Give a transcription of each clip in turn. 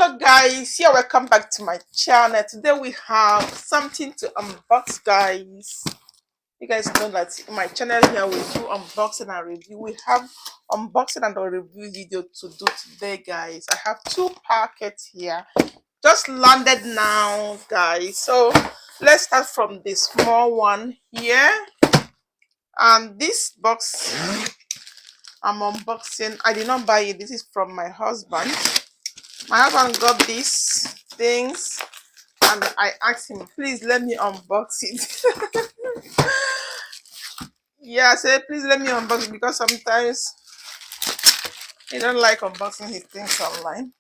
Hello guys, yeah, welcome back to my channel. Today we have something to unbox, guys. You guys know that in my channel here we do unboxing and review. We have unboxing and a review video to do today, guys. I have two packets here, just landed now, guys. So let's start from the small one here. And this box I'm unboxing, I did not buy it. This is from my husband. My husband got these things and I asked him, please let me unbox it. Yeah, I said, please let me unbox it because sometimes he don't like unboxing his things online.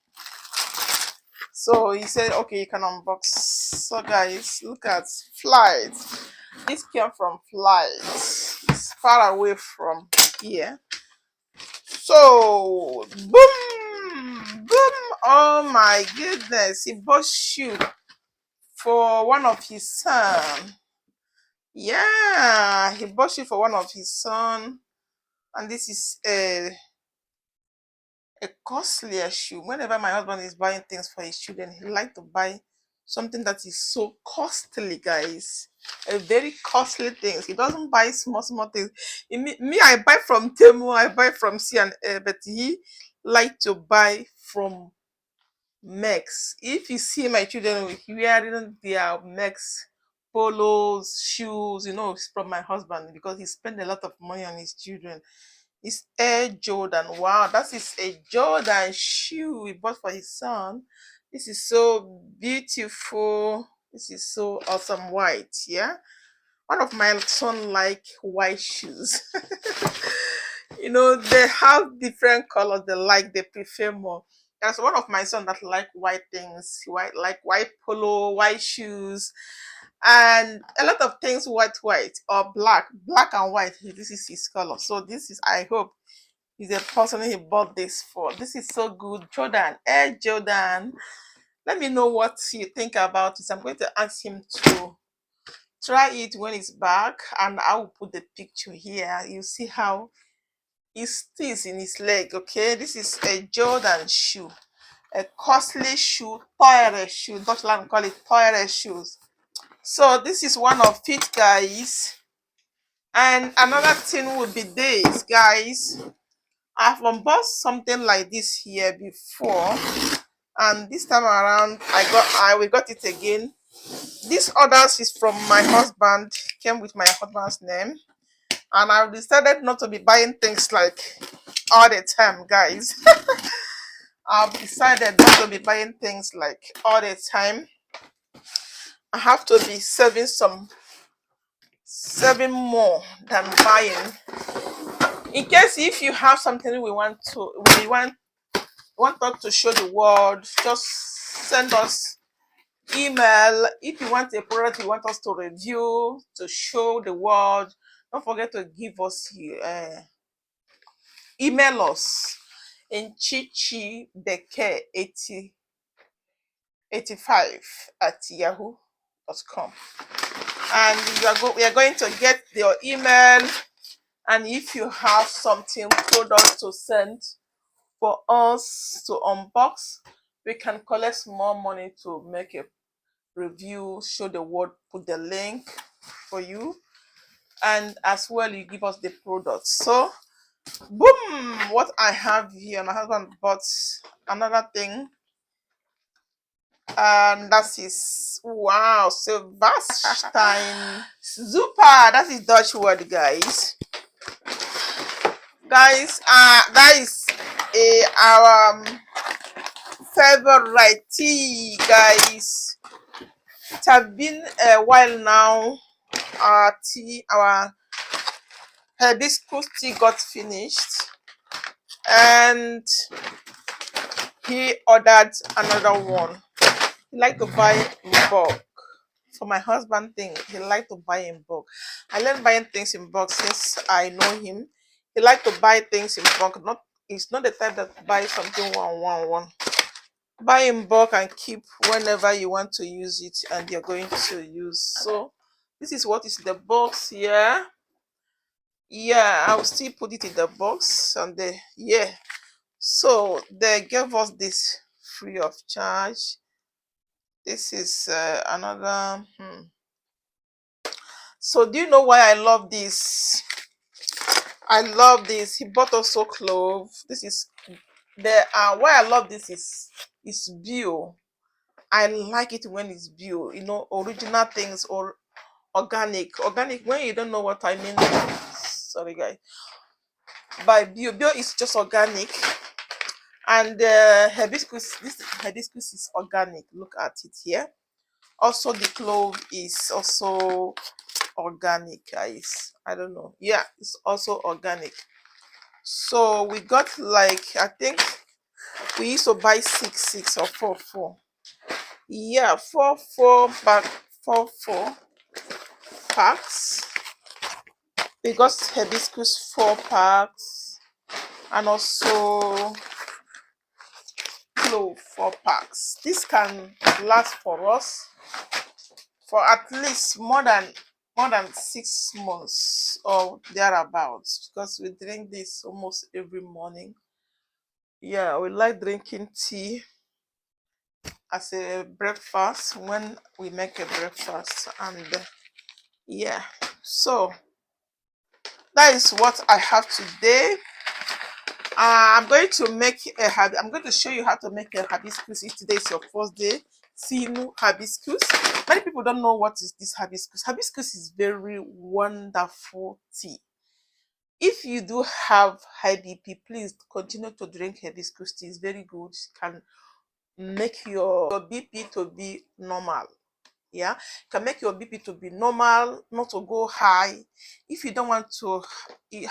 So he said, okay, you can unbox. So guys, look at Flight. This came from Flight. It's far away from here. So, boom, boom. Oh my goodness. He bought shoe for one of his son. Yeah, he bought it for one of his son, and this is a costlier shoe. Whenever my husband is buying things for his children, he like to buy something that is so costly, guys. A very costly things. He doesn't buy small things. Me, I buy from Temu, I buy from C&A, but he like to buy from Mex. If you see my children wearing their Mex polos, shoes, you know, it's from my husband because he spent a lot of money on his children. It's Air Jordan. Wow, that is a Jordan shoe he bought for his son. This is so beautiful. This is so awesome. White, yeah. One of my son like white shoes. You know, they have different colors they like, they prefer more. There's one of my son that like white things, like white polo, white shoes, and a lot of things white or black and white. This is his color. So this is, I hope, is the person he bought this for. This is so good. Jordan, Air Jordan. Let me know what you think about it. I'm going to ask him to try it when it's back, and I will put the picture here. You see how it sticks in his leg. Okay, this is a Jordan shoe, a costly shoe, teure shoe. Dutchland call it teure shoes. So this is one of it, guys. And another thing would be this, guys. I've unboxed something like this here before, and this time around we got it again. This orders is from my husband, came with my husband's name, and I've decided not to be buying things like all the time, guys. I've decided not to be buying things like all the time. I have to be saving more than buying. In case if you have something we want us to show the world, just send us email. If you want a product you want us to review, to show the world, don't forget to give us email us in chichibeke85@yahoo.com, and we are going to get your email. And if you have something product to send for us to unbox, we can collect more money to make a review, show the world, put the link for you, and as well you give us the product. So boom, what I have here, my husband bought another thing, and that is, wow, Sebastian super, that is Dutch word, guys. That is our favorite tea, guys. It has been a while now. Our hibiscus tea got finished, and he ordered another one. He like to buy in bulk. For my husband thing, he like to buy in bulk. I learned buying things in bulk since I know him. He like to buy things in bulk. He's not the type that buys something one. Buy in bulk and keep whenever you want to use it and you're going to use. So this is what is in the box here. Yeah, I'll still put it in the box, and so they gave us this free of charge. This is another. So do you know why I love this? I love this. He bought also clove. This is the why I love this is bio. I like it when it's bio, you know, original things or organic. Organic, when you don't know what I mean, sorry guys. By bio is just organic. And hibiscus, this hibiscus is organic. Look at it here. Also, the clove is also organic, guys. I don't know. Yeah, it's also organic. So we got like, I think we used to buy 6 or 4. Yeah, 4 pack, 4 packs. We got hibiscus 4 packs, and also clove 4 packs. This can last for us for at least more than 6 months or thereabouts, because we drink this almost every morning. Yeah, we like drinking tea as a breakfast when we make a breakfast. And yeah, so that is what I have today. I'm going to make I'm going to show you how to make a hibiscus. If today is your first day seeing hibiscus, many people don't know what is this hibiscus. Hibiscus is very wonderful tea. If you do have high BP, please continue to drink hibiscus tea. It's very good. It can make your BP to be normal. Yeah, can make your BP to be normal, not to go high. If you don't want to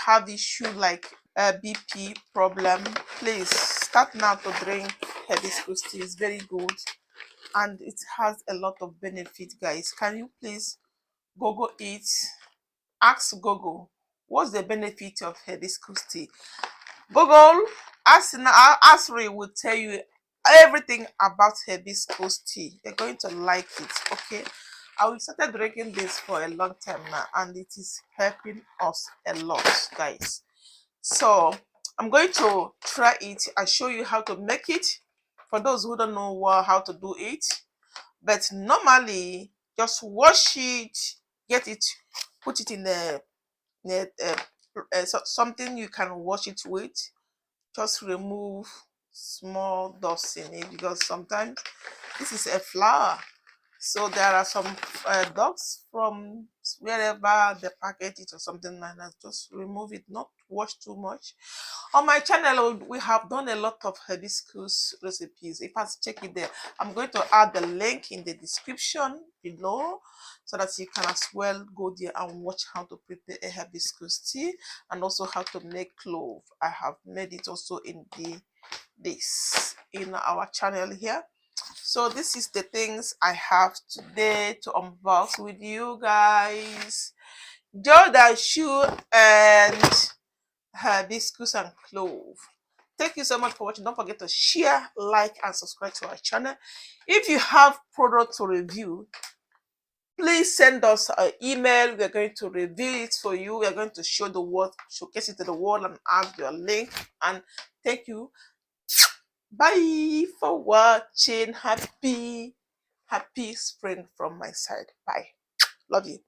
have issue like BP problem, please start now to drink hibiscus tea. It's very good and it has a lot of benefit, guys. Can you please Google it? Ask Google what's the benefit of hibiscus tea. Google, Asri will tell you everything about hibiscus tea. You're going to like it. Okay, I started drinking this for a long time now, and it is helping us a lot, guys. So I'm going to try it and show you how to make it for those who don't know how to do it. But normally, just wash it, get it, put it in something you can wash it with. Just remove small dust in it, because sometimes this is a flower, so there are some dust from wherever they package it or something like that. Just remove it, not wash too much. On my channel we have done a lot of hibiscus recipes. If I check it there, I'm going to add the link in the description below, so that you can as well go there and watch how to prepare a hibiscus tea, and also how to make clove. I have made it also in our channel here. So this is the things I have today to unbox with you guys. Jordan shoe and hibiscus and clove. Thank you so much for watching. Don't forget to share, like, and subscribe to our channel. If you have product to review, please send us an email. We're going to review it for you. We're going to show the world, showcase it to the world, and add your link. And thank you. Bye for watching. Happy spring from my side. Bye. Love you.